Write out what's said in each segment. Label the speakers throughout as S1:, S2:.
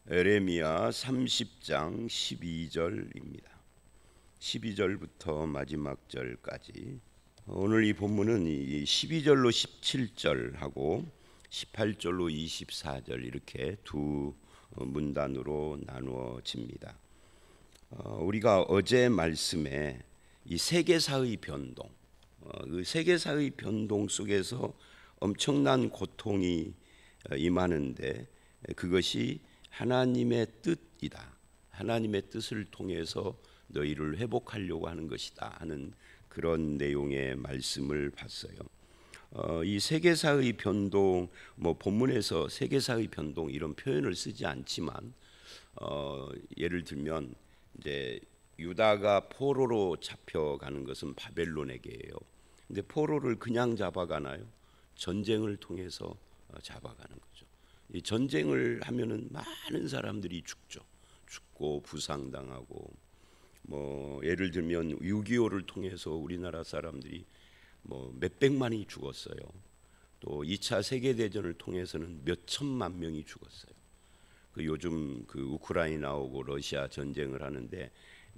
S1: 에레미야 30장 12절입니다. 12절부터 마지막 절까지. 오늘 이 본문은 12절로 17절하고 18절로 24절 이렇게 두 문단으로 나누어집니다. 우리가 어제 말씀에 이 세계사의 변동, 그 세계사의 변동 속에서 엄청난 고통이 임하는데 그것이 하나님의 뜻이다. 하나님의 뜻을 통해서 너희를 회복하려고 하는 것이다 하는 그런 내용의 말씀을 봤어요. 이 세계사의 변동, 본문에서 세계사의 변동 이런 표현을 쓰지 않지만 예를 들면 이제 유다가 포로로 잡혀가는 것은 바벨론에게예요. 근데 포로를 그냥 잡아가나요? 전쟁을 통해서 잡아가는 거죠. 이 전쟁을 하면은 많은 사람들이 죽고 부상당하고 예를 들면 6.25를 통해서 우리나라 사람들이 몇백만이 죽었어요. 또 2차 세계대전을 통해서는 몇 천만 명이 죽었어요. 요즘 우크라이나하고 러시아 전쟁을 하는데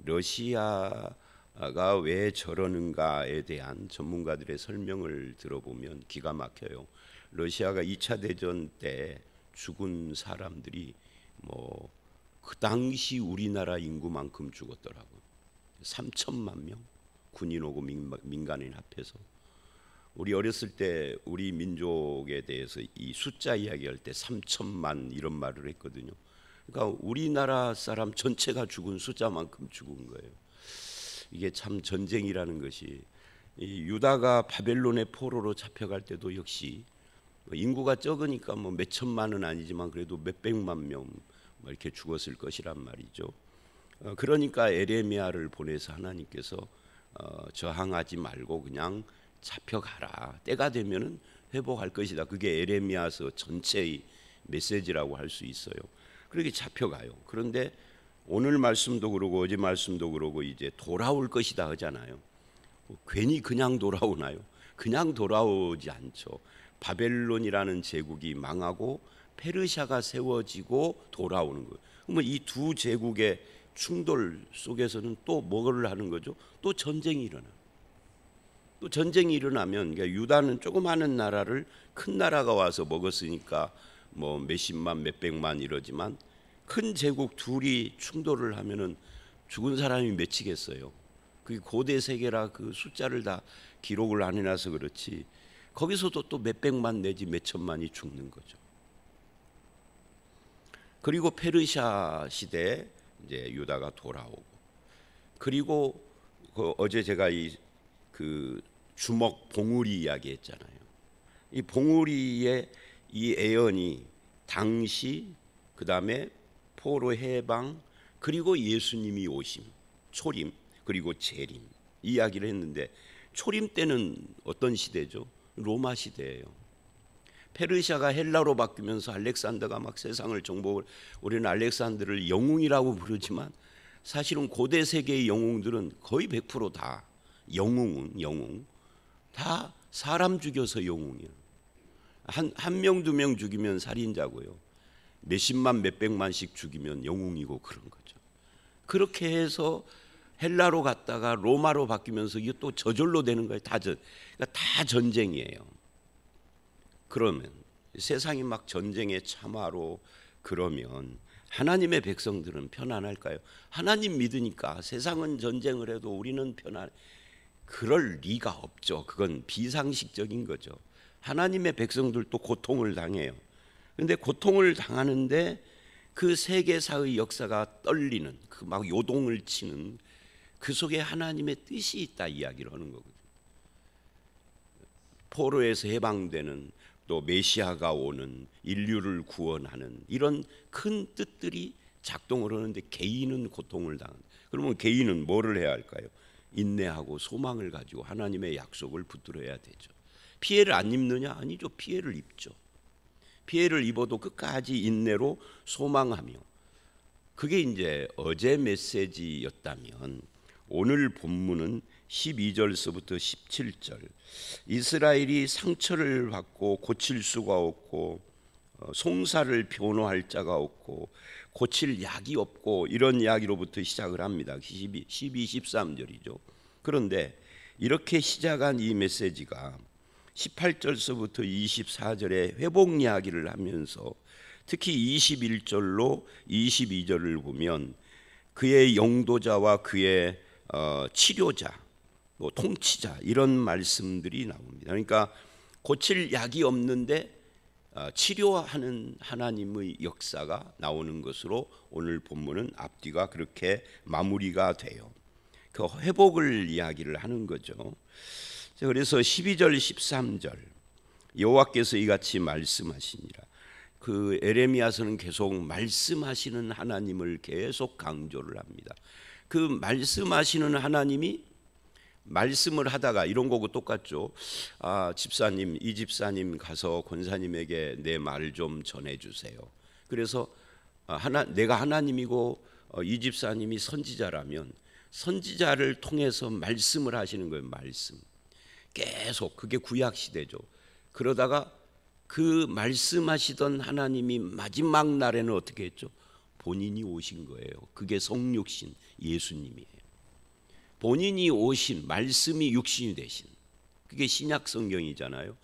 S1: 러시아가 왜 저러는가에 대한 전문가들의 설명을 들어보면 기가 막혀요. 러시아가 2차 대전 때 죽은 사람들이 그 당시 우리나라 인구만큼 죽었더라고요. 3천만 명, 군인하고 민간인 합해서. 우리 어렸을 때 우리 민족에 대해서 이 숫자 이야기할 때 3천만 이런 말을 했거든요. 그러니까 우리나라 사람 전체가 죽은 숫자만큼 죽은 거예요. 이게 참 전쟁이라는 것이, 이 유다가 바벨론의 포로로 잡혀갈 때도 역시 인구가 적으니까 몇 천만은 아니지만 그래도 몇백만 명 이렇게 죽었을 것이란 말이죠. 그러니까 에레미야를 보내서 하나님께서 저항하지 말고 그냥 잡혀가라. 때가 되면은 회복할 것이다. 그게 에레미야서 전체의 메시지라고 할 수 있어요. 그렇게 잡혀가요. 그런데 오늘 말씀도 그러고 어제 말씀도 그러고 이제 돌아올 것이다 하잖아요. 괜히 그냥 돌아오나요? 그냥 돌아오지 않죠. 바벨론이라는 제국이 망하고 페르시아가 세워지고 돌아오는 거예요. 그러면 이 두 제국의 충돌 속에서는 또 뭐를 하는 거죠? 또 전쟁이 일어나. 또 전쟁이 일어나면, 그러니까 유다는 조그마한 나라를 큰 나라가 와서 먹었으니까 몇십만 몇백만 이러지만 큰 제국 둘이 충돌을 하면은 죽은 사람이 몇이겠어요. 그게 고대 세계라 그 숫자를 다 기록을 안 해놔서 그렇지 거기서도 또 몇백만 내지 몇천만이 죽는 거죠. 그리고 페르시아 시대에 이제 유다가 돌아오고, 그리고 어제 제가 그 주먹 봉우리 이야기했잖아요. 이 봉우리의 이 애언이 당시, 그 다음에 포로 해방, 그리고 예수님이 오심, 초림, 그리고 재림 이야기를 했는데, 초림 때는 어떤 시대죠? 로마 시대예요. 페르시아가 헬라로 바뀌면서 알렉산더가 막 세상을 정복을, 우리는 알렉산더를 영웅이라고 부르지만 사실은 고대 세계의 영웅들은 거의 100%다 영웅 다 사람 죽여서 영웅이에요. 한 명 두 명 죽이면 살인자고요. 몇십만 몇백만씩 죽이면 영웅이고 그런 거죠. 그렇게 해서 헬라로 갔다가 로마로 바뀌면서 이게 또 저절로 되는 거예요. 그러니까 다 전쟁이에요. 그러면 세상이 막 전쟁의 참화로, 그러면 하나님의 백성들은 편안할까요? 하나님 믿으니까 세상은 전쟁을 해도 우리는 편안. 그럴 리가 없죠. 그건 비상식적인 거죠. 하나님의 백성들도 고통을 당해요. 그런데 고통을 당하는데 그 세계사의 역사가 떨리는, 그 막 요동을 치는 그 속에 하나님의 뜻이 있다 이야기를 하는 거거든요. 포로에서 해방되는, 또 메시아가 오는, 인류를 구원하는 이런 큰 뜻들이 작동을 하는데 개인은 고통을 당한다. 그러면 개인은 뭐를 해야 할까요? 인내하고 소망을 가지고 하나님의 약속을 붙들어야 되죠. 피해를 안 입느냐? 아니죠. 피해를 입죠. 피해를 입어도 끝까지 인내로 소망하며, 그게 이제 어제 메시지였다면 오늘 본문은 12절서부터 17절, 이스라엘이 상처를 받고 고칠 수가 없고 송사를 변호할 자가 없고 고칠 약이 없고 이런 이야기로부터 시작을 합니다. 12, 13절이죠. 그런데 이렇게 시작한 이 메시지가 18절서부터 24절에 회복 이야기를 하면서 특히 21절로 22절을 보면 그의 영도자와 그의 치료자, 뭐 통치자 이런 말씀들이 나옵니다. 그러니까 고칠 약이 없는데 치료하는 하나님의 역사가 나오는 것으로 오늘 본문은 앞뒤가 그렇게 마무리가 돼요. 그 회복을 이야기를 하는 거죠. 그래서 12절 13절 여호와께서 이같이 말씀하시니라. 그 에레미야서는 계속 말씀하시는 하나님을 계속 강조를 합니다. 그 말씀하시는 하나님이 말씀을 하다가 이런 거고 똑같죠. 집사님, 이 집사님 가서 권사님에게 내 말을 좀 전해주세요. 그래서 내가 하나님이고 이 집사님이 선지자라면 선지자를 통해서 말씀을 하시는 거예요. 말씀 계속 그게 구약 시대죠. 그러다가 그 말씀하시던 하나님이 마지막 날에는 어떻게 했죠? 본인이 오신 거예요. 그게 성육신 예수님이에요. 본인이 오신 말씀이 육신이 되신 그게 신약 성경이잖아요.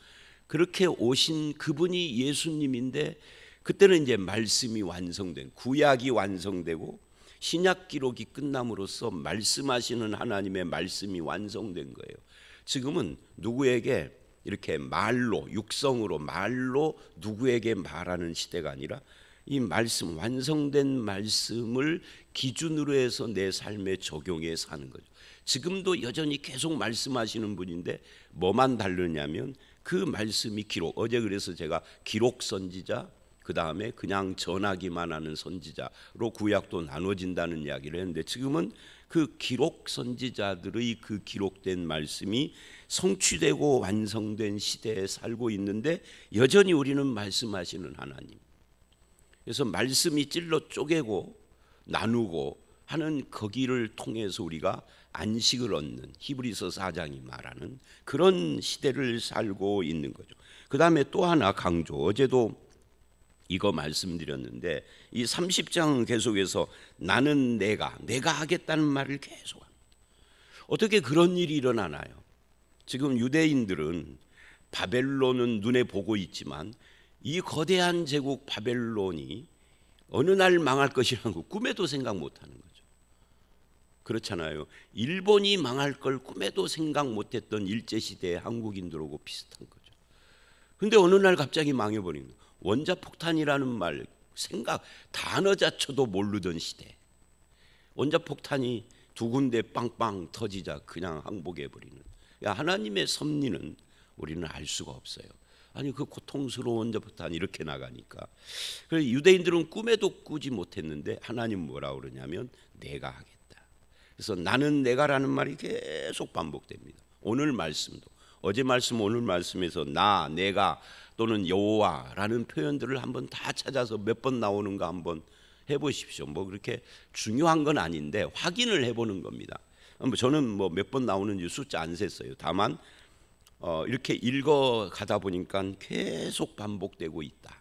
S1: 그렇게 오신 그분이 예수님인데 그때는 이제 말씀이 완성된 구약이 완성되고 신약 기록이 끝남으로써 말씀하시는 하나님의 말씀이 완성된 거예요. 지금은 누구에게 이렇게 말로 육성으로 말로 누구에게 말하는 시대가 아니라 이 말씀 완성된 말씀을 기준으로 해서 내 삶에 적용해 사는 거죠. 지금도 여전히 계속 말씀하시는 분인데 뭐만 다르냐면 그 말씀이 기록. 어제 그래서 제가 기록 선지자 그 다음에 그냥 전하기만 하는 선지자로 구약도 나눠진다는 이야기를 했는데 지금은 그 기록 선지자들의 그 기록된 말씀이 성취되고 완성된 시대에 살고 있는데 여전히 우리는 말씀하시는 하나님. 그래서 말씀이 찔러 쪼개고 나누고 하는 거기를 통해서 우리가 안식을 얻는 히브리서 4장이 말하는 그런 시대를 살고 있는 거죠. 그 다음에 또 하나 강조. 어제도 이거 말씀드렸는데 이 30장은 계속해서 나는 내가 하겠다는 말을 계속합니다. 어떻게 그런 일이 일어나나요? 지금 유대인들은 바벨론은 눈에 보고 있지만 이 거대한 제국 바벨론이 어느 날 망할 것이라는 거 꿈에도 생각 못하는 거죠. 그렇잖아요. 일본이 망할 걸 꿈에도 생각 못했던 일제시대의 한국인들하고 비슷한 거죠. 근데 어느 날 갑자기 망해버린 거예요. 원자폭탄이라는 말 생각 단어 자체도 모르던 시대. 원자폭탄이 두 군데 빵빵 터지자 그냥 항복해버리는. 하나님의 섭리는 우리는 알 수가 없어요. 아니 그 고통스러운 원자폭탄 이렇게 나가니까. 그래서 유대인들은 꿈에도 꾸지 못했는데 하나님 뭐라 그러냐면 내가 하겠다. 그래서 나는 내가라는 말이 계속 반복됩니다. 오늘 말씀도 어제 말씀 오늘 말씀에서 나 내가 또는 여호와라는 표현들을 한번 다 찾아서 몇 번 나오는가 한번 해보십시오. 뭐 그렇게 중요한 건 아닌데 확인을 해보는 겁니다. 저는 뭐 몇 번 나오는지 숫자 안 셌어요. 다만 이렇게 읽어 가다 보니까 계속 반복되고 있다.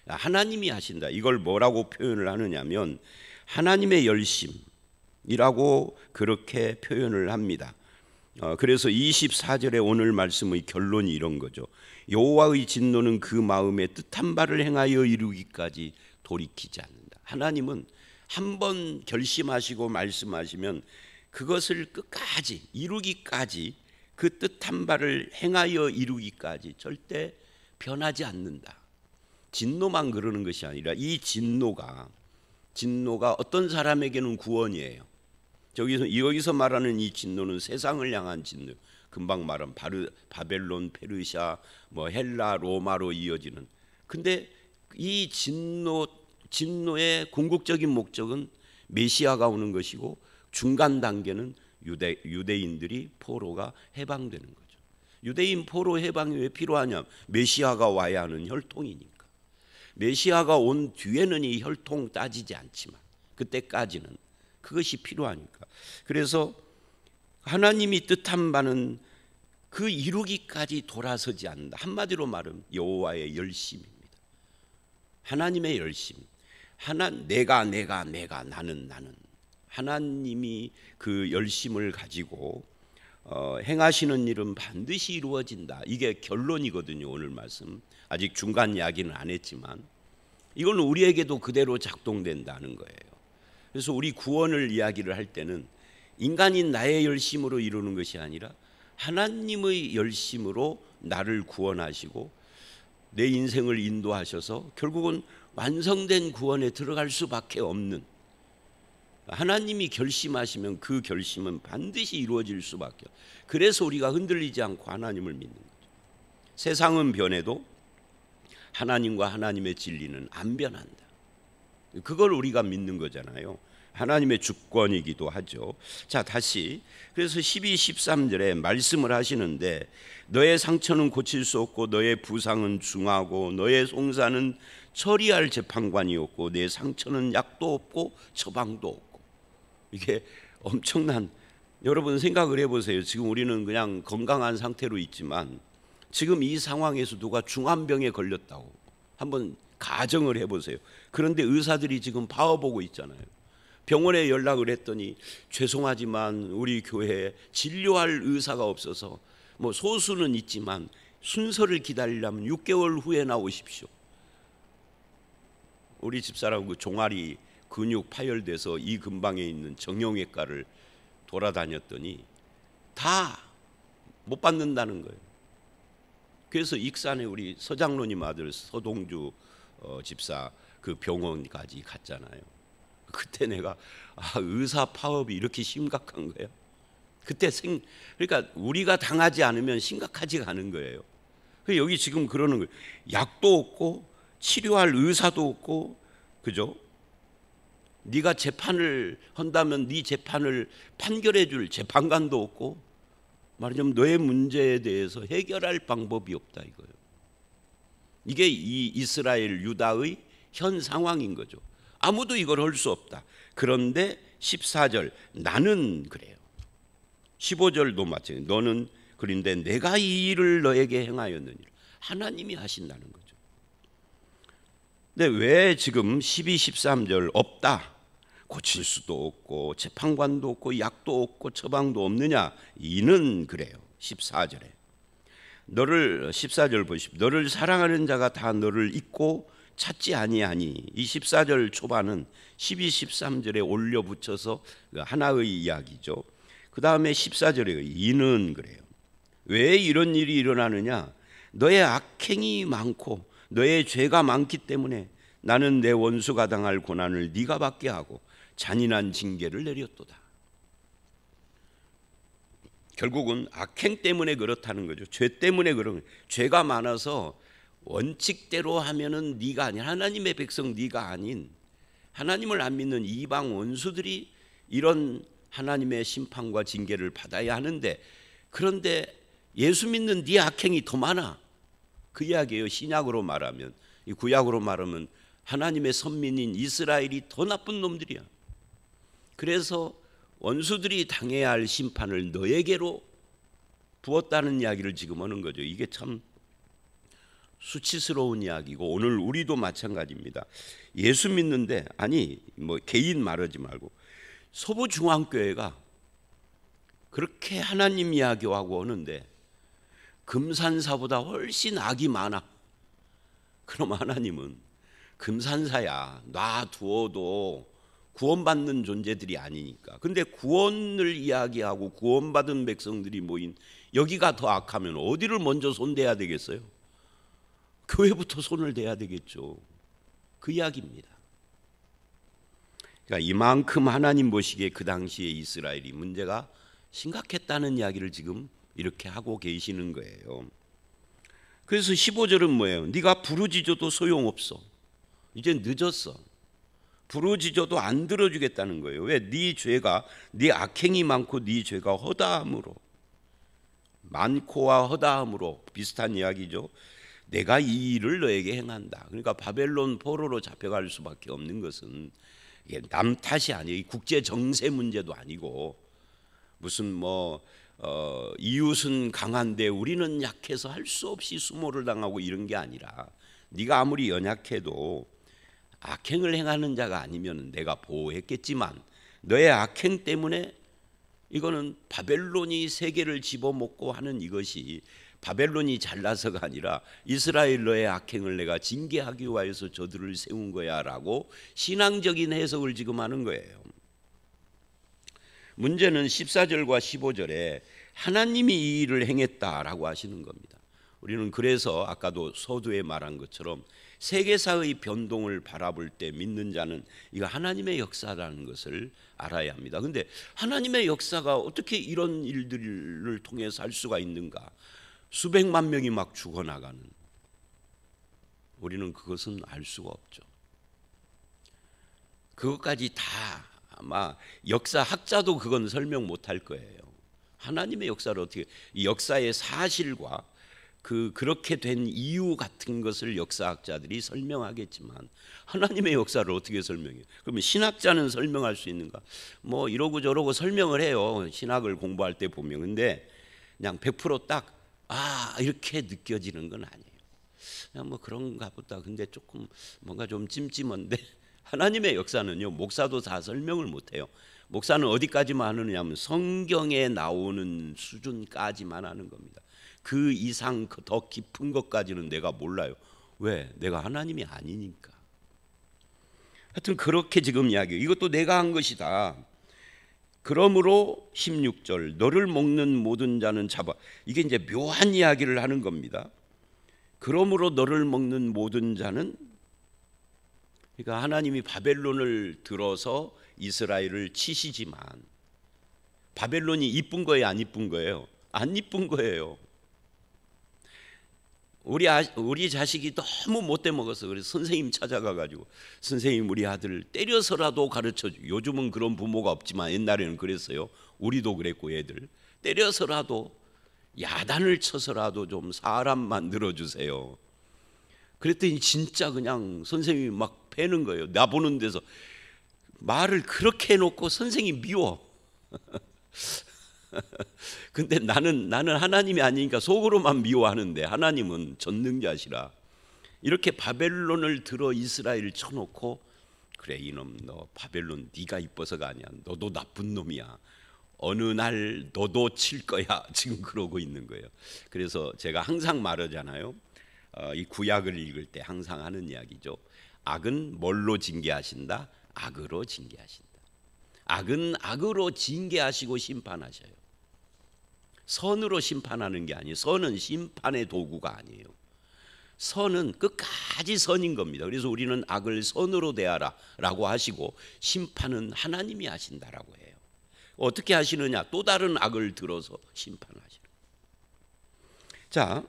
S1: 하나님이 하신다. 이걸 뭐라고 표현을 하느냐면 하나님의 열심이라고 그렇게 표현을 합니다. 그래서 24절에 오늘 말씀의 결론이 이런 거죠. 여호와의 진노는 그 마음에 뜻한 바를 행하여 이루기까지 돌이키지 않는다. 하나님은 한번 결심하시고 말씀하시면 그것을 끝까지 이루기까지 그 뜻한 바를 행하여 이루기까지 절대 변하지 않는다. 진노만 그러는 것이 아니라 이 진노가 어떤 사람에게는 구원이에요. 여기서 말하는 이 진노는 세상을 향한 진노. 금방 말한 바벨론, 페르시아, 뭐 헬라, 로마로 이어지는. 근데 이 진노의 궁극적인 목적은 메시아가 오는 것이고 중간 단계는 유대인들이 포로가 해방되는 거죠. 유대인 포로 해방이 왜 필요하냐? 메시아가 와야 하는 혈통이니까. 메시아가 온 뒤에는 이 혈통 따지지 않지만 그때까지는 그것이 필요하니까. 그래서 하나님이 뜻한 바는 그 이루기까지 돌아서지 않는다. 한마디로 말하면 여호와의 열심입니다. 하나님의 열심, 내가 나는 하나님이 그 열심을 가지고 행하시는 일은 반드시 이루어진다. 이게 결론이거든요. 오늘 말씀. 아직 중간 이야기는 안 했지만 이건 우리에게도 그대로 작동된다는 거예요. 그래서 우리 구원을 이야기를 할 때는 인간인 나의 열심으로 이루는 것이 아니라 하나님의 열심으로 나를 구원하시고 내 인생을 인도하셔서 결국은 완성된 구원에 들어갈 수밖에 없는, 하나님이 결심하시면 그 결심은 반드시 이루어질 수밖에 없어요. 그래서 우리가 흔들리지 않고 하나님을 믿는 거죠. 세상은 변해도 하나님과 하나님의 진리는 안 변한다. 그걸 우리가 믿는 거잖아요. 하나님의 주권이기도 하죠. 자, 다시 그래서 12, 13절에 말씀을 하시는데 너의 상처는 고칠 수 없고 너의 부상은 중하고 너의 송사는 처리할 재판관이 없고 내 상처는 약도 없고 처방도 없고. 이게 엄청난, 여러분 생각을 해보세요. 지금 우리는 그냥 건강한 상태로 있지만 지금 이 상황에서 누가 중환병에 걸렸다고 한번 가정을 해보세요. 그런데 의사들이 지금 봐보고 있잖아요. 병원에 연락을 했더니 죄송하지만 우리 교회에 진료할 의사가 없어서 뭐 소수는 있지만 순서를 기다리려면 6개월 후에 나오십시오. 우리 집사람 그 종아리 근육 파열돼서 이 근방에 있는 정형외과를 돌아다녔더니 다 못 받는다는 거예요. 그래서 익산에 우리 서장로님 아들 서동주 집사 그 병원까지 갔잖아요. 그때 내가 의사 파업이 이렇게 심각한 거야. 그때 그러니까 우리가 당하지 않으면 심각하지가 않은 거예요. 여기 지금 그러는 거예요. 약도 없고 치료할 의사도 없고, 그죠? 네가 재판을 한다면 네 재판을 판결해 줄 재판관도 없고, 말하자면 너의 문제에 대해서 해결할 방법이 없다 이거예요. 이게 이 이스라엘 유다의 현 상황인 거죠. 아무도 이걸 할 수 없다. 그런데 14절 나는 그래요. 15절도 마찬가지예요. 너는 그런데 내가 이 일을 너에게 행하였느니라. 하나님이 하신다는 거죠. 근데 왜 지금 12, 13절 없다, 고칠 수도 없고 재판관도 없고 약도 없고 처방도 없느냐? 이는 그래요. 14절에 너를, 14절 보십시오. 너를 사랑하는 자가 다 너를 잊고 찾지 아니하니. 이 14절 초반은 12, 13절에 올려 붙여서 하나의 이야기죠. 그 다음에 14절에 이는 그래요. 왜 이런 일이 일어나느냐? 너의 악행이 많고 너의 죄가 많기 때문에 나는 내 원수가 당할 고난을 네가 받게 하고 잔인한 징계를 내렸도다. 결국은 악행 때문에 그렇다는 거죠. 죄 때문에 그런 거예요. 죄가 많아서 원칙대로 하면은 네가 아닌, 하나님의 백성 네가 아닌, 하나님을 안 믿는 이방 원수들이 이런 하나님의 심판과 징계를 받아야 하는데, 그런데 예수 믿는 네 악행이 더 많아. 그 이야기예요. 신약으로 말하면. 이 구약으로 말하면 하나님의 선민인 이스라엘이 더 나쁜 놈들이야. 그래서 원수들이 당해야 할 심판을 너에게로 부었다는 이야기를 지금 하는 거죠. 이게 참 수치스러운 이야기고, 오늘 우리도 마찬가지입니다. 예수 믿는데, 아니 뭐 개인 말하지 말고 서부중앙교회가 그렇게 하나님 이야기하고 오는데 금산사보다 훨씬 악이 많아. 그럼 하나님은 금산사야, 놔두어도 구원받는 존재들이 아니니까. 근데 구원을 이야기하고 구원받은 백성들이 모인 여기가 더 악하면 어디를 먼저 손대야 되겠어요? 교회부터 손을 대야 되겠죠. 그 이야기입니다. 그러니까 이만큼 하나님 보시기에 그 당시에 이스라엘이 문제가 심각했다는 이야기를 지금 이렇게 하고 계시는 거예요. 그래서 15절은 뭐예요? 네가 부르짖어도 소용없어. 이제 늦었어. 부르짖어도 안 들어주겠다는 거예요. 왜? 네 죄가, 네 악행이 많고 네 죄가 허다함으로, 많고와 허다함으로 비슷한 이야기죠. 내가 이 일을 너에게 행한다. 그러니까 바벨론 포로로 잡혀갈 수밖에 없는 것은 이게 남 탓이 아니에요. 국제 정세 문제도 아니고 무슨 이웃은 강한데 우리는 약해서 할 수 없이 수모를 당하고 이런 게 아니라 네가 아무리 연약해도 악행을 행하는 자가 아니면 내가 보호했겠지만 너의 악행 때문에 이거는 바벨론이 세계를 집어먹고 하는 이것이 바벨론이 잘나서가 아니라 이스라엘 너의 악행을 내가 징계하기 위하여서 저들을 세운 거야 라고 신앙적인 해석을 지금 하는 거예요. 문제는 14절과 15절에 하나님이 이 일을 행했다라고 하시는 겁니다. 우리는 그래서 아까도 서두에 말한 것처럼 세계사의 변동을 바라볼 때 믿는 자는 이거 하나님의 역사라는 것을 알아야 합니다. 그런데 하나님의 역사가 어떻게 이런 일들을 통해서 할 수가 있는가? 수백만 명이 막 죽어나가는, 우리는 그것은 알 수가 없죠. 그것까지 다 아마 역사학자도 그건 설명 못할 거예요. 하나님의 역사를 어떻게, 이 역사의 사실과 그렇게 된 이유 같은 것을 역사학자들이 설명하겠지만 하나님의 역사를 어떻게 설명해요? 그러면 신학자는 설명할 수 있는가? 뭐 이러고 저러고 설명을 해요. 신학을 공부할 때 보면. 근데 그냥 100% 딱 이렇게 느껴지는 건 아니에요. 그냥 뭐 그런가 보다. 근데 조금 뭔가 좀 찜찜한데 하나님의 역사는요, 목사도 다 설명을 못해요. 목사는 어디까지만 하느냐면 성경에 나오는 수준까지만 하는 겁니다. 그 이상 더 깊은 것까지는 내가 몰라요. 왜? 내가 하나님이 아니니까. 하여튼 그렇게 지금 이야기해요. 이것도 내가 한 것이다. 그러므로 16절 너를 먹는 모든 자는 잡아. 이게 이제 묘한 이야기를 하는 겁니다. 그러므로 너를 먹는 모든 자는, 그러니까 하나님이 바벨론을 들어서 이스라엘을 치시지만 바벨론이 이쁜 거예요, 안 이쁜 거예요? 안 이쁜 거예요. 우리 자식이 너무 못돼 먹어서 그래서 선생님 찾아가 가지고 선생님 우리 아들 때려서라도 가르쳐 줘. 요즘은 그런 부모가 없지만 옛날에는 그랬어요. 우리도 그랬고 애들 때려서라도 야단을 쳐서라도 좀 사람 만들어 주세요. 그랬더니 진짜 그냥 선생님이 막 패는 거예요. 나 보는 데서 말을 그렇게 해놓고 선생님이 미워. 근데 나는 하나님이 아니니까 속으로만 미워하는데 하나님은 전능자시라. 이렇게 바벨론을 들어 이스라엘을 쳐놓고, 그래 이놈 너 바벨론 네가 이뻐서가 아니야. 너도 나쁜 놈이야. 어느 날 너도 칠 거야. 지금 그러고 있는 거예요. 그래서 제가 항상 말하잖아요. 이 구약을 읽을 때 항상 하는 이야기죠. 악은 뭘로 징계하신다? 악으로 징계하신다. 악은 악으로 징계하시고 심판하셔요. 선으로 심판하는 게 아니에요. 선은 심판의 도구가 아니에요. 선은 끝까지 선인 겁니다. 그래서 우리는 악을 선으로 대하라 라고 하시고 심판은 하나님이 하신다라고 해요. 어떻게 하시느냐? 또 다른 악을 들어서 심판하시는. 자,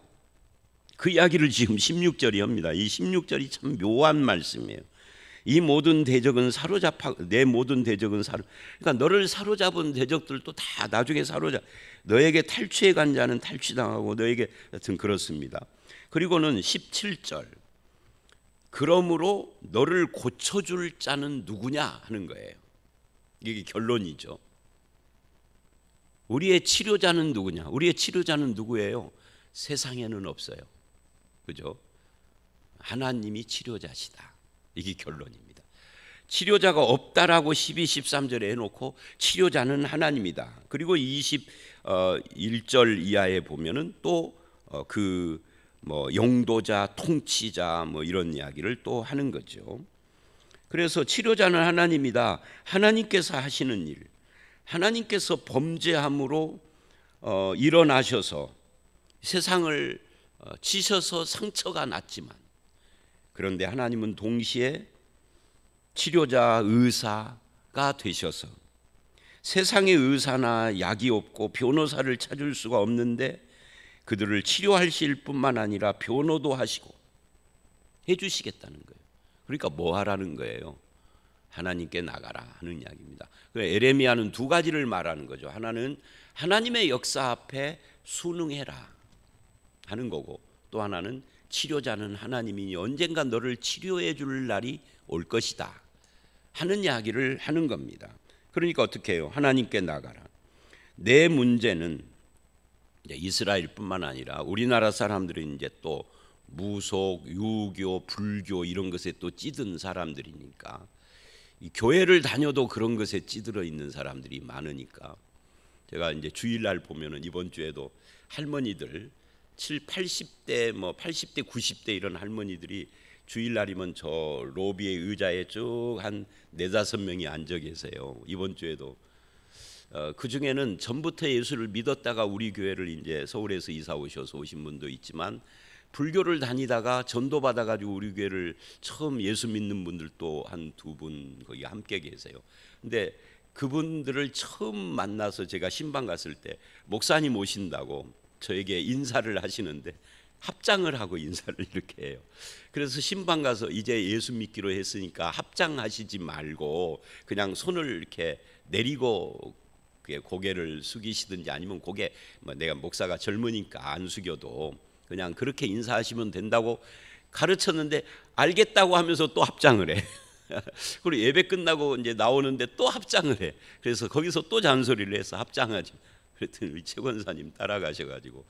S1: 그 이야기를 지금 16절이 합니다. 이 16절이 참 묘한 말씀이에요. 이 모든 대적은 내 모든 대적은 그러니까 너를 사로잡은 대적들도 다 나중에 너에게 탈취해 간 자는 탈취당하고 너에게 하여튼 그렇습니다. 그리고는 17절 그러므로 너를 고쳐줄 자는 누구냐 하는 거예요. 이게 결론이죠. 우리의 치료자는 누구냐? 우리의 치료자는 누구예요? 세상에는 없어요. 그죠? 하나님이 치료자시다. 이게 결론입니다. 치료자가 없다라고 12, 13절에 해놓고 치료자는 하나님이다. 그리고 21절 이하에 보면은 또 용도자, 통치자 이런 이야기를 또 하는 거죠. 그래서 치료자는 하나님이다. 하나님께서 하시는 일, 하나님께서 범죄함으로 일어나셔서 세상을 치셔서 상처가 났지만, 그런데 하나님은 동시에 치료자, 의사가 되셔서 세상의 의사나 약이 없고 변호사를 찾을 수가 없는데 그들을 치료하실 뿐만 아니라 변호도 하시고 해주시겠다는 거예요. 그러니까 뭐 하라는 거예요? 하나님께 나가라 하는 이야기입니다. 에레미야는 두 가지를 말하는 거죠. 하나는 하나님의 역사 앞에 순응해라 하는 거고, 또 하나는 치료자는 하나님이니 언젠가 너를 치료해 줄 날이 올 것이다 하는 이야기를 하는 겁니다. 그러니까 어떻게 해요? 하나님께 나가라. 내 문제는 이제 이스라엘뿐만 아니라 우리나라 사람들은 이제 또 무속, 유교, 불교 이런 것에 또 찌든 사람들이니까 이 교회를 다녀도 그런 것에 찌들어 있는 사람들이 많으니까 제가 이제 주일날 보면은 이번 주에도 할머니들 80대 뭐 80대 90대 이런 할머니들이 주일날이면 저 로비의 의자에 쭉 한 4-5명이 앉아 계세요. 이번 주에도 그 중에는 전부터 예수를 믿었다가 우리 교회를 이제 서울에서 이사 오셔서 오신 분도 있지만 불교를 다니다가 전도 받아 가지고 우리 교회를 처음 예수 믿는 분들도 한 2분 거기 함께 계세요. 근데 그분들을 처음 만나서 제가 신방 갔을 때 목사님 오신다고 저에게 인사를 하시는데 합장을 하고 인사를 이렇게 해요. 그래서 신방 가서 이제 예수 믿기로 했으니까 합장하시지 말고 그냥 손을 이렇게 내리고 고개를 숙이시든지 아니면 고개 내가 목사가 젊으니까 안 숙여도 그냥 그렇게 인사하시면 된다고 가르쳤는데 알겠다고 하면서 또 합장을 해. 그리고 예배 끝나고 이제 나오는데 또 합장을 해. 그래서 거기서 또 잔소리를 해서 합장하지. 그랬더니 우리 최 권사님 따라가셔가지고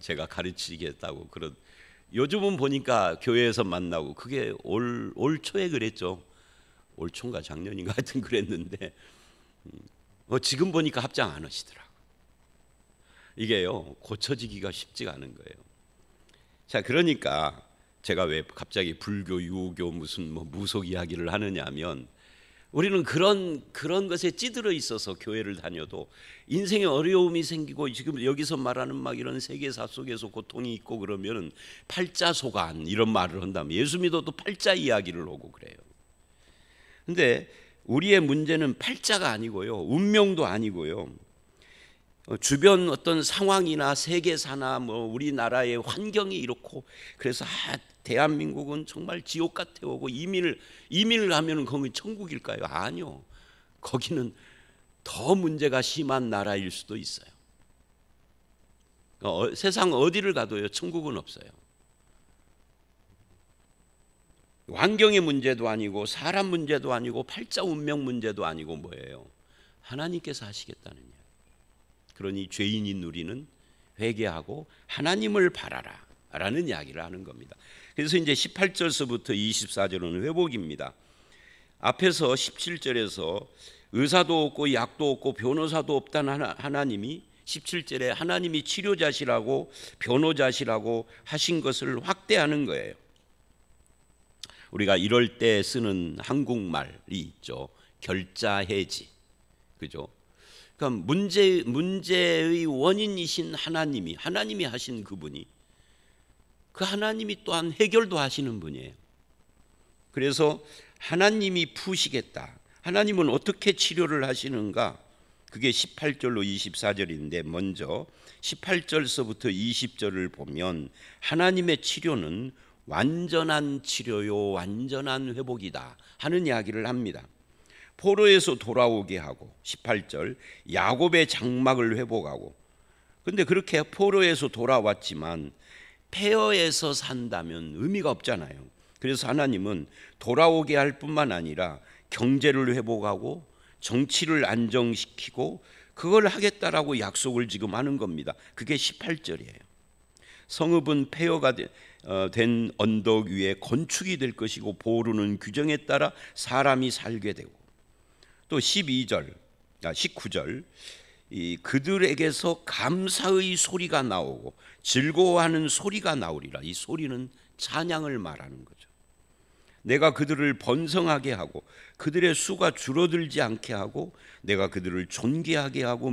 S1: 제가 가르치겠다고 그런. 요즘은 보니까 교회에서 만나고 그게 올 초에 그랬죠. 올 초인가 작년인가 하여튼 그랬는데 지금 보니까 합장 안 하시더라고. 이게요 고쳐지기가 쉽지가 않은 거예요. 자, 그러니까 제가 왜 갑자기 불교, 유교 무슨 무속 이야기를 하느냐면 우리는 그런 것에 찌들어 있어서 교회를 다녀도 인생에 어려움이 생기고 지금 여기서 말하는 막 이런 세계사 속에서 고통이 있고 그러면은 팔자소간 이런 말을 한다면 예수 믿어도 팔자 이야기를 하고 그래요. 근데 우리의 문제는 팔자가 아니고요, 운명도 아니고요, 주변 어떤 상황이나 세계사나 우리나라의 환경이 이렇고 그래서 대한민국은 정말 지옥 같아 오고 이민을 가면은 거기 천국일까요? 아니요. 거기는 더 문제가 심한 나라일 수도 있어요. 세상 어디를 가도요 천국은 없어요. 환경의 문제도 아니고 사람 문제도 아니고 팔자 운명 문제도 아니고 뭐예요? 하나님께서 하시겠다는 이야기. 그러니 죄인인 우리는 회개하고 하나님을 바라라 라는 이야기를 하는 겁니다. 그래서 이제 18절서부터 24절은 회복입니다. 앞에서 17절에서 의사도 없고 약도 없고 변호사도 없다는 하나님이 17절에 하나님이 치료자시라고 변호자시라고 하신 것을 확대하는 거예요. 우리가 이럴 때 쓰는 한국말이 있죠. 결자해지. 그죠? 그러니까 문제의 원인이신 하나님이 하신 그분이 그 하나님이 또한 해결도 하시는 분이에요. 그래서 하나님이 푸시겠다. 하나님은 어떻게 치료를 하시는가? 그게 18절로 24절인데 먼저 18절서부터 20절을 보면 하나님의 치료는 완전한 치료요 완전한 회복이다 하는 이야기를 합니다. 포로에서 돌아오게 하고 18절 야곱의 장막을 회복하고. 근데 그렇게 포로에서 돌아왔지만 폐허에서 산다면 의미가 없잖아요. 그래서 하나님은 돌아오게 할 뿐만 아니라 경제를 회복하고 정치를 안정시키고 그걸 하겠다라고 약속을 지금 하는 겁니다. 그게 18절이에요. 성읍은 폐허가 된 언덕 위에 건축이 될 것이고 보루는 규정에 따라 사람이 살게 되고. 또 19절 그들에게서 감사의 소리가 나오고 즐거워하는 소리가 나오리라. 이 소리는 찬양을 말하는 거죠. 내가 그들을 번성하게 하고 그들의 수가 줄어들지 않게 하고 내가 그들을 존귀하게 하고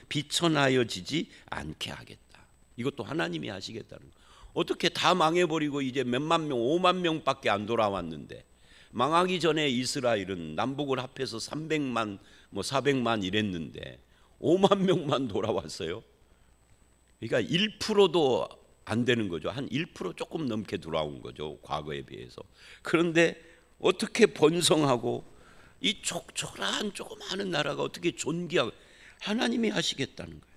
S1: 비천하여지지 않게 하겠다. 이것도 하나님이 하시겠다는 거예요. 어떻게 다 망해버리고 이제 몇만 명, 5만 명밖에 안 돌아왔는데 망하기 전에 이스라엘은 남북을 합해서 300만, 400만 이랬는데 5만 명만 돌아왔어요. 그러니까 1%도 안 되는 거죠. 한 1% 조금 넘게 돌아온 거죠. 과거에 비해서. 그런데 어떻게 번성하고 이 촉촉한 조그마한 나라가 어떻게 존귀하고 하나님이 하시겠다는 거예요.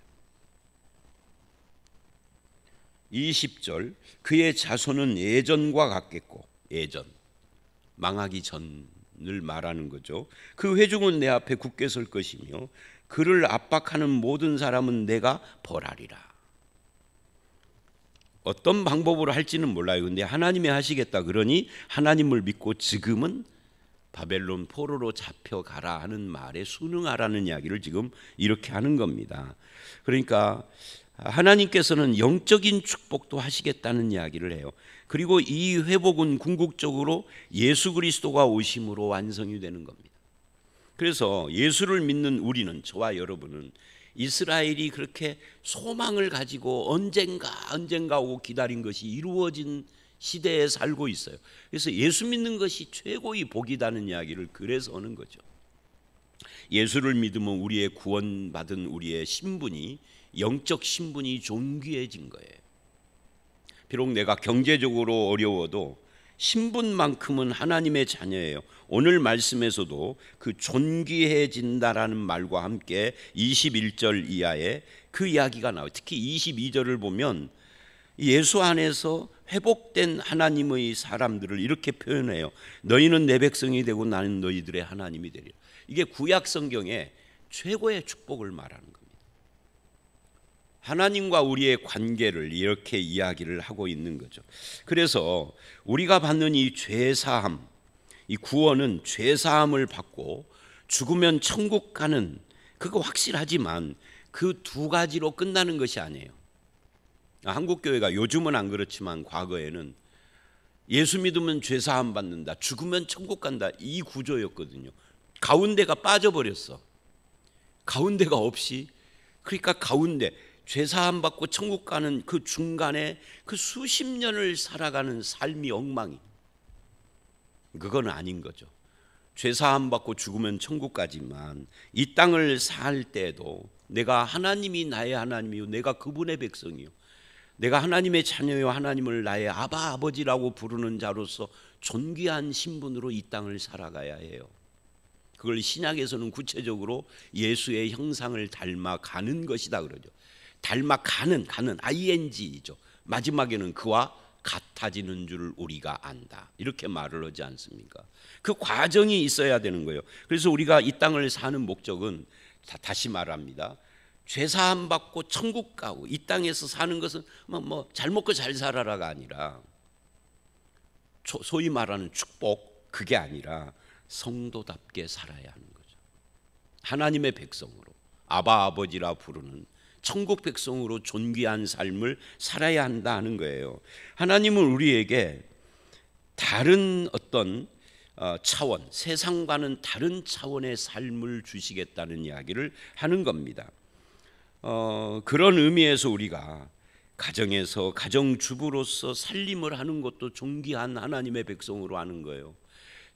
S1: 20절 그의 자손은 예전과 같겠고 예전 망하기 전을 말하는 거죠. 그 회중은 내 앞에 굳게 설 것이며 그를 압박하는 모든 사람은 내가 벌하리라. 어떤 방법으로 할지는 몰라요. 근데 하나님이 하시겠다 그러니 하나님을 믿고 지금은 바벨론 포로로 잡혀가라 하는 말에 순응하라는 이야기를 지금 이렇게 하는 겁니다. 그러니까 하나님께서는 영적인 축복도 하시겠다는 이야기를 해요. 그리고 이 회복은 궁극적으로 예수 그리스도가 오심으로 완성이 되는 겁니다. 그래서 예수를 믿는 우리는, 저와 여러분은 이스라엘이 그렇게 소망을 가지고 언젠가 오고 기다린 것이 이루어진 시대에 살고 있어요. 그래서 예수 믿는 것이 최고의 복이라는 이야기를 그래서 하는 거죠. 예수를 믿으면 우리의 구원받은 우리의 신분이, 영적 신분이 존귀해진 거예요. 비록 내가 경제적으로 어려워도 신분만큼은 하나님의 자녀예요. 오늘 말씀에서도 그 존귀해진다라는 말과 함께 21절 이하에 그 이야기가 나와요. 특히 22절을 보면 예수 안에서 회복된 하나님의 사람들을 이렇게 표현해요. 너희는 내 백성이 되고 나는 너희들의 하나님이 되리라. 이게 구약 성경의 최고의 축복을 말하는 겁니다. 하나님과 우리의 관계를 이렇게 이야기를 하고 있는 거죠. 그래서 우리가 받는 이 죄사함, 이 구원은 죄사함을 받고 죽으면 천국 가는, 그거 확실하지만 그 두 가지로 끝나는 것이 아니에요. 한국교회가 요즘은 안 그렇지만 과거에는 예수 믿으면 죄사함 받는다, 죽으면 천국 간다, 이 구조였거든요. 가운데가 빠져버렸어. 가운데가 없이, 그러니까 가운데 죄사함 받고 천국 가는 그 중간에 그 수십 년을 살아가는 삶이 엉망이, 그건 아닌 거죠. 죄사함 받고 죽으면 천국 가지만 이 땅을 살 때도 내가 하나님이 나의 하나님이요, 내가 그분의 백성이요, 내가 하나님의 자녀요, 하나님을 나의 아바 아버지라고 부르는 자로서 존귀한 신분으로 이 땅을 살아가야 해요. 그걸 신약에서는 구체적으로 예수의 형상을 닮아가는 것이다 그러죠. 닮아가는 ing죠. 마지막에는 그와 같아지는 줄 우리가 안다, 이렇게 말을 하지 않습니까? 그 과정이 있어야 되는 거예요. 그래서 우리가 이 땅을 사는 목적은, 다시 말합니다, 죄사함 받고 천국 가고 이 땅에서 사는 것은 잘 먹고 잘 살아라가 아니라, 소위 말하는 축복, 그게 아니라 성도답게 살아야 하는 거죠. 하나님의 백성으로, 아바 아버지라 부르는 천국 백성으로 존귀한 삶을 살아야 한다는 거예요. 하나님은 우리에게 다른 어떤 차원, 세상과는 다른 차원의 삶을 주시겠다는 이야기를 하는 겁니다. 그런 의미에서 우리가 가정에서 가정주부로서 살림을 하는 것도 존귀한 하나님의 백성으로 하는 거예요.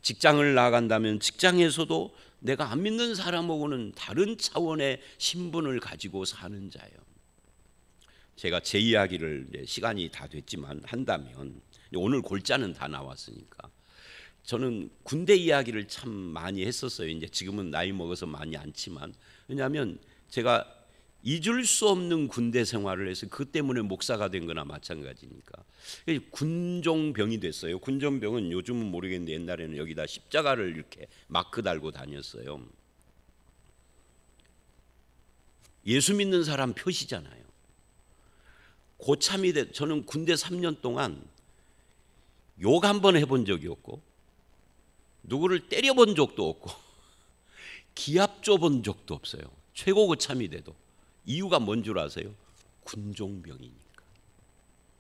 S1: 직장을 나간다면 직장에서도 내가 안 믿는 사람하고는 다른 차원의 신분을 가지고 사는 자예요. 제가 제 이야기를, 시간이 다 됐지만 한다면, 오늘 골자는 다 나왔으니까, 저는 군대 이야기를 참 많이 했었어요. 이제 지금은 나이 먹어서 많이 않지만, 왜냐하면 제가 잊을 수 없는 군대 생활을 해서 그 때문에 목사가 된 거나 마찬가지니까. 군종병이 됐어요. 군종병은 요즘은 모르겠는데 옛날에는 여기다 십자가를 이렇게 마크 달고 다녔어요. 예수 믿는 사람 표시잖아요. 고참이 돼. 저는 군대 3년 동안 욕 한 번 해본 적이 없고, 누구를 때려본 적도 없고, 기합 줘본 적도 없어요. 최고 고참이 돼도. 이유가 뭔 줄 아세요? 군종병이니까.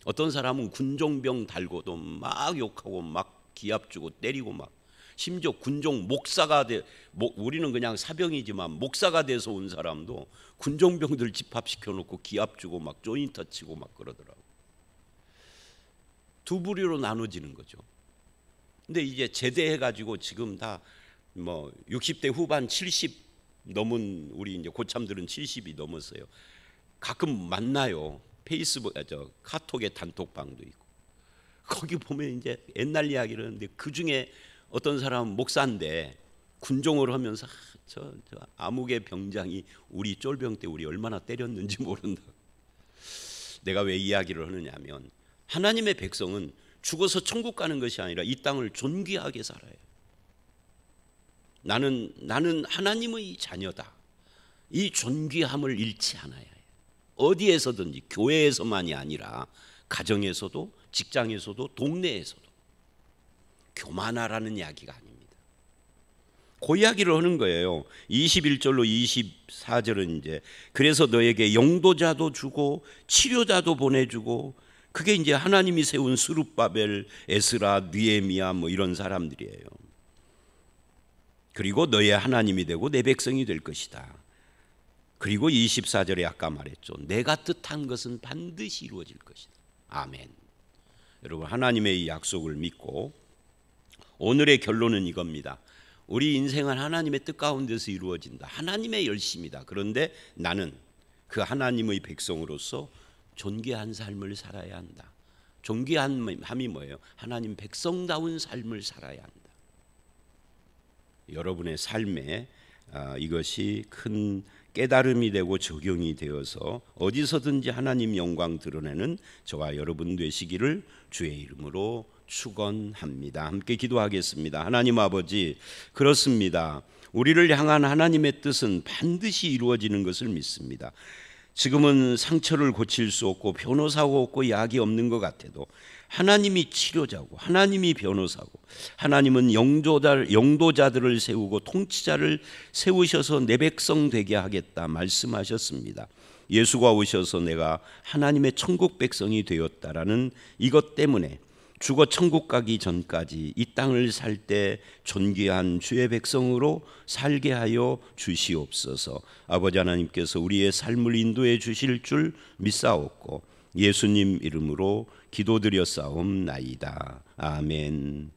S1: 어떤 사람은 군종병 달고도 막 욕하고 막 기합 주고 때리고, 막 심지어 군종 목사가 우리는 그냥 사병이지만 목사가 돼서 온 사람도 군종병들 집합시켜 놓고 기합 주고 막 조인트 치고 막 그러더라고. 두 부류로 나눠지는 거죠. 근데 이제 제대해 가지고 지금 다 60대 후반 70 넘은 우리 이제 고참들은 70이 넘었어요. 가끔 만나요. 페이스북, 카톡에 단톡방도 있고. 거기 보면 이제 옛날 이야기를 하는데, 그 중에 어떤 사람은 목사인데 군종을 하면서 저 암흑의 병장이 우리 쫄병 때 우리 얼마나 때렸는지 모른다. 내가 왜 이야기를 하느냐면, 하나님의 백성은 죽어서 천국 가는 것이 아니라 이 땅을 존귀하게 살아요. 나는 하나님의 자녀다. 이 존귀함을 잃지 않아야 해요. 어디에서든지, 교회에서만이 아니라 가정에서도, 직장에서도, 동네에서도 교만하라는 이야기가 아닙니다. 그 이야기를 하는 거예요. 21절로 24절은 이제 그래서 너에게 영도자도 주고 치료자도 보내주고, 그게 이제 하나님이 세운 스룹바벨, 에스라, 느헤미야 뭐 이런 사람들이에요. 그리고 너의 하나님이 되고 내 백성이 될 것이다. 그리고 24절에 아까 말했죠. 내가 뜻한 것은 반드시 이루어질 것이다. 아멘. 여러분, 하나님의 이 약속을 믿고 오늘의 결론은 이겁니다. 우리 인생은 하나님의 뜻 가운데서 이루어진다. 하나님의 열심이다. 그런데 나는 그 하나님의 백성으로서 존귀한 삶을 살아야 한다. 존귀함이 뭐예요? 하나님 백성다운 삶을 살아야 한다. 여러분의 삶에 이것이 큰 깨달음이 되고 적용이 되어서 어디서든지 하나님 영광 드러내는 저와 여러분 되시기를 주의 이름으로 축원합니다. 함께 기도하겠습니다. 하나님 아버지, 그렇습니다. 우리를 향한 하나님의 뜻은 반드시 이루어지는 것을 믿습니다. 지금은 상처를 고칠 수 없고 변호사가 없고 약이 없는 것 같아도 하나님이 치료자고 하나님이 변호사고 하나님은 영도자들을 세우고 통치자를 세우셔서 내 백성 되게 하겠다 말씀하셨습니다. 예수가 오셔서 내가 하나님의 천국 백성이 되었다라는 이것 때문에 죽어 천국 가기 전까지 이 땅을 살 때 존귀한 주의 백성으로 살게 하여 주시옵소서. 아버지 하나님께서 우리의 삶을 인도해 주실 줄 믿사옵고 예수님 이름으로 기도드렸사옵나이다. 아멘.